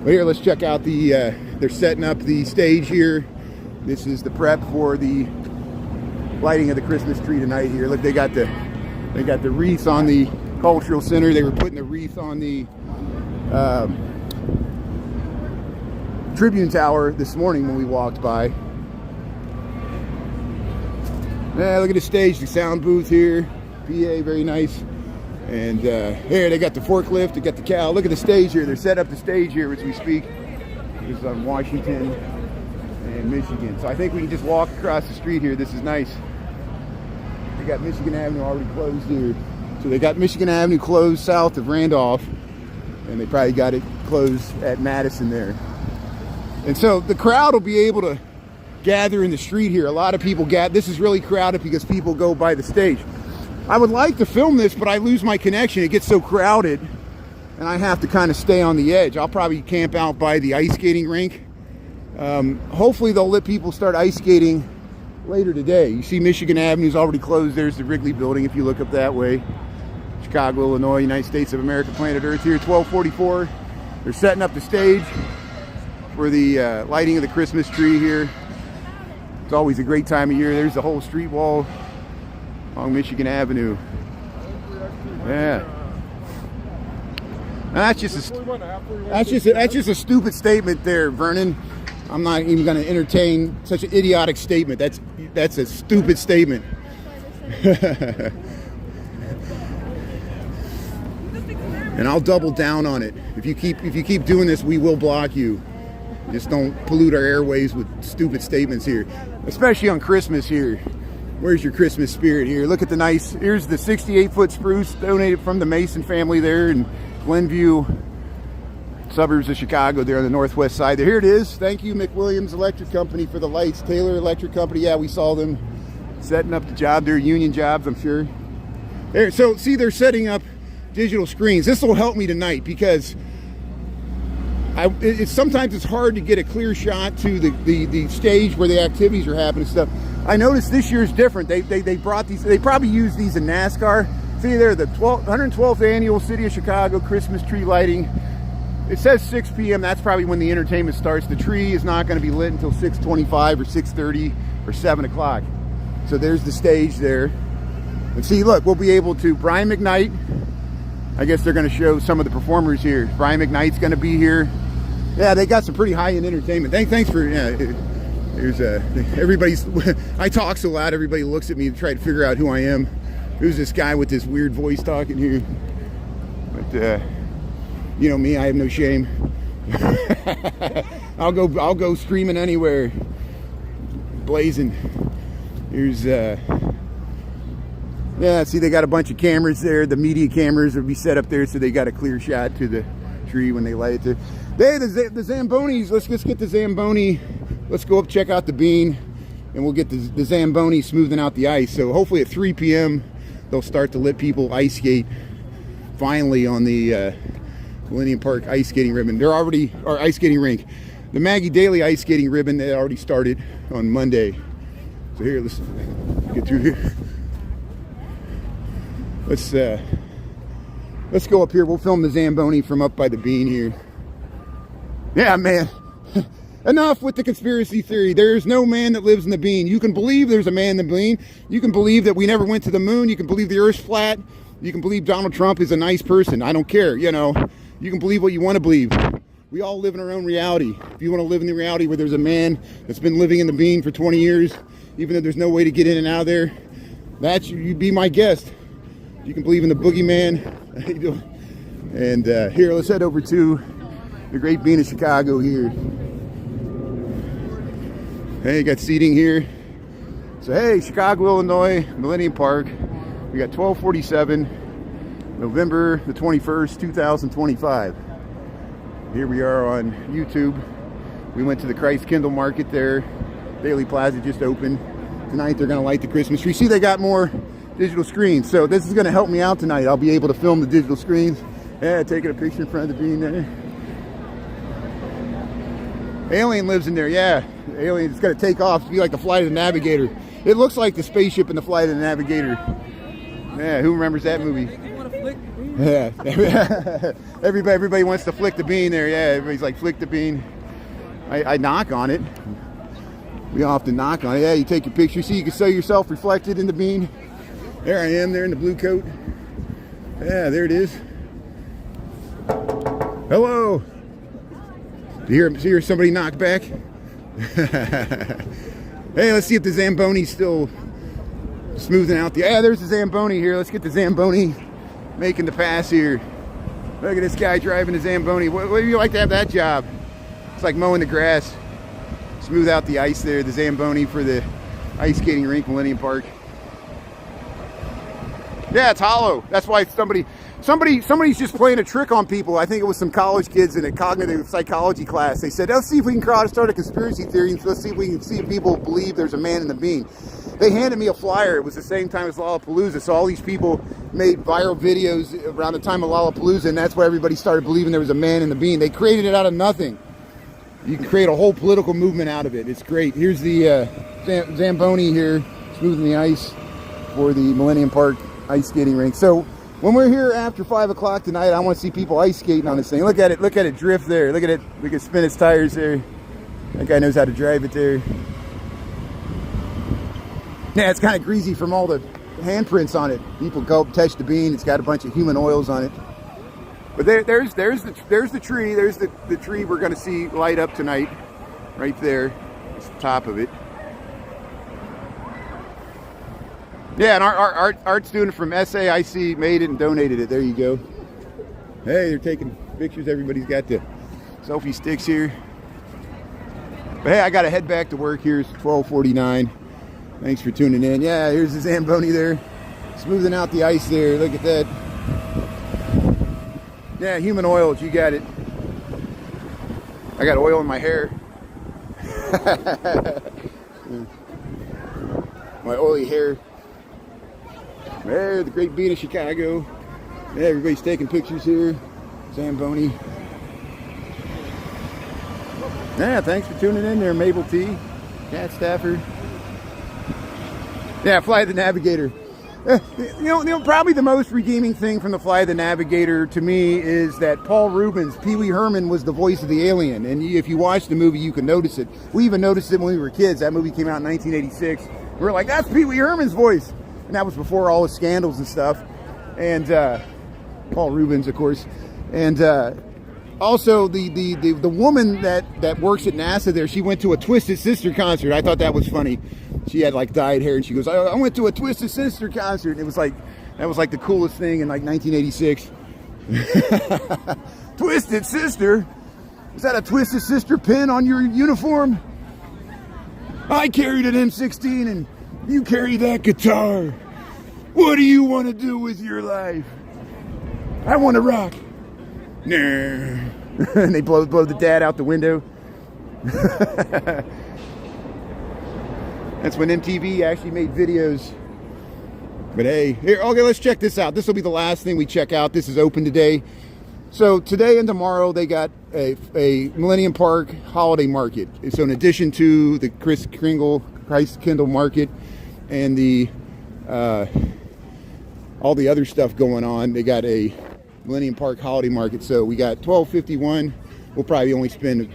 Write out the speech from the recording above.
But here, let's check out the, they're setting up the stage here. This is the prep for the lighting of the Christmas tree tonight here. Look, they got the wreath on the cultural center. They were putting the wreath on the Tribune Tower this morning when we walked by. Yeah, look at the stage, the sound booth here. PA, very nice. And here they got the forklift, they got the cow. Look at the stage here. They're set up the stage here as we speak. This is on Washington and Michigan. So I think we can just walk across the street here. This is nice. They got Michigan Avenue already closed here. So they got Michigan Avenue closed south of Randolph. And they probably got it closed at Madison there. And so the crowd will be able to gather in the street here. A lot of people this is really crowded because people go by the stage. I would like to film this, but I lose my connection. It gets so crowded and I have to kind of stay on the edge. I'll probably camp out by the ice skating rink. Hopefully they'll let people start ice skating later today. You see Michigan Avenue is already closed. There's the Wrigley building if you look up that way. Chicago, Illinois, United States of America, planet Earth here, 1244. They're setting up the stage for the lighting of the Christmas tree here. It's always a great time of year. There's the whole street wall along Michigan Avenue. Yeah. Now that's just a stupid statement there, Vernon. I'm not even going to entertain such an idiotic statement. That's a stupid statement. And I'll double down on it. If you keep doing this, we will block you. Just don't pollute our airways with stupid statements here, especially on Christmas here. Where's your Christmas spirit here? Look at the here's the 68-foot spruce donated from the Mason family there in Glenview, suburbs of Chicago there on the northwest side there. Here it is. Thank you, McWilliams Electric Company, for the lights. Taylor Electric Company, yeah, we saw them setting up the job. They're union jobs, I'm sure. There, so see, they're setting up digital screens. This will help me tonight because sometimes it's hard to get a clear shot to the stage where the activities are happening and stuff. I noticed this year's different. They brought these. They probably use these in NASCAR. See there, the 112th annual City of Chicago Christmas tree lighting. It says 6 p.m. That's probably when the entertainment starts. The tree is not going to be lit until 6:25 or 6:30 or 7 o'clock. So there's the stage there. And see, look, we'll be able to. Brian McKnight. I guess they're going to show some of the performers here. Brian McKnight's going to be here. Yeah, they got some pretty high-end entertainment. Thanks for, there's everybody's, I talk so loud, everybody looks at me to try to figure out who I am. Who's this guy with this weird voice talking here? But, you know me, I have no shame. I'll go streaming anywhere. Blazing. Here's, yeah, see, they got a bunch of cameras there. The media cameras will be set up there so they got a clear shot to the tree when they light it there. Hey, the Zambonis, let's get the Zamboni. Let's go up, check out the bean, and we'll get the Zamboni smoothing out the ice. So hopefully at 3 p.m. they'll start to let people ice skate finally on the Millennium Park ice skating ribbon. They're already, or ice skating rink. The Maggie Daly ice skating ribbon, they already started on Monday. So here, let's get through here. Let's go up here. We'll film the Zamboni from up by the bean here. Yeah, man. Enough with the conspiracy theory. There's no man that lives in the bean. You can believe there's a man in the bean. You can believe that we never went to the moon. You can believe the Earth's flat. You can believe Donald Trump is a nice person. I don't care. You know, you can believe what you want to believe. We all live in our own reality. If you want to live in the reality where there's a man that's been living in the bean for 20 years, even though there's no way to get in and out of there, you'd be my guest. You can believe in the boogeyman. And here, let's head over to the Great Bean of Chicago here. Hey, you got seating here. So hey, Chicago, Illinois, Millennium Park. We got 1247, November the 21st, 2025. Here we are on YouTube. We went to the Christ Kindle Market there. Daily Plaza just opened. Tonight they're gonna light the Christmas tree. See, they got more digital screens. So this is gonna help me out tonight. I'll be able to film the digital screens. Yeah, taking a picture in front of the bean there. Alien lives in there, yeah. Alien, it's gonna take off to be like the Flight of the Navigator. It looks like the spaceship in the Flight of the Navigator. Yeah, who remembers that movie? Yeah. Everybody wants to flick the bean there. Yeah, everybody's like, flick the bean. I knock on it. We often knock on it. Yeah, you take your picture. See, you can see yourself reflected in the bean. There I am, there in the blue coat. Yeah, there it is. Hello. Do you hear somebody knock back? Hey, let's see if the Zamboni's still smoothing out the... Yeah, there's the Zamboni here. Let's get the Zamboni making the pass here. Look at this guy driving the Zamboni. What do you like to have that job? It's like mowing the grass. Smooth out the ice there. The Zamboni for the ice skating rink, Millenium Park. Yeah, it's hollow. That's why somebody's just playing a trick on people. I think it was some college kids in a cognitive psychology class. They said, let's see if we can start a conspiracy theory, and let's see if people believe there's a man in the bean. They handed me a flyer. It was the same time as Lollapalooza, so all these people made viral videos around the time of Lollapalooza, and that's why everybody started believing there was a man in the bean. They created it out of nothing. You can create a whole political movement out of it. It's great. Here's the Zamboni here, smoothing the ice for the Millenium Park ice skating rink. So when we're here after 5 o'clock tonight, I want to see people ice skating on this thing. Look at it drift there. Look at it. We can spin its tires there. That guy knows how to drive it there. Yeah, it's kind of greasy from all the handprints on it. People go touch the bean. It's got a bunch of human oils on it. But there's the tree. There's the tree we're going to see light up tonight, right there. It's the top of it. Yeah, and our art student from SAIC made it and donated it. There you go. Hey, they're taking pictures. Everybody's got the selfie sticks here. But hey, I got to head back to work here. It's 12:49. Thanks for tuning in. Yeah, here's the Zamboni there. Smoothing out the ice there. Look at that. Yeah, human oils. You got it. I got oil in my hair. My oily hair. There, the Great Bean of Chicago. Yeah, everybody's taking pictures here. Zamboni. Yeah, thanks for tuning in there, Mabel T. Cat Stafford. Yeah, Fly the Navigator. You know, probably the most redeeming thing from the Fly the Navigator to me is that Paul Rubens, Pee Wee Herman, was the voice of the alien. And if you watch the movie, you can notice it. We even noticed it when we were kids. That movie came out in 1986. We were like, that's Pee Wee Herman's voice. And that was before all the scandals and stuff. And Paul Rubens, of course. And also the woman that works at NASA there, she went to a Twisted Sister concert. I thought that was funny. She had like dyed hair, and she goes, I went to a Twisted Sister concert. And it was like, that was like the coolest thing in like 1986. Twisted Sister? Is that a Twisted Sister pin on your uniform? I carried an M16 and you carry that guitar. What do you want to do with your life? I want to rock. Nah. And they blow the dad out the window. That's when MTV actually made videos. But hey, here, okay, let's check this out. This will be the last thing we check out. This is open today. So today and tomorrow they got a Millenium Park holiday market. So in addition to the Christ Kindle market and the all the other stuff going on, they got a Millenium Park holiday market. So we got 1251. We'll probably only spend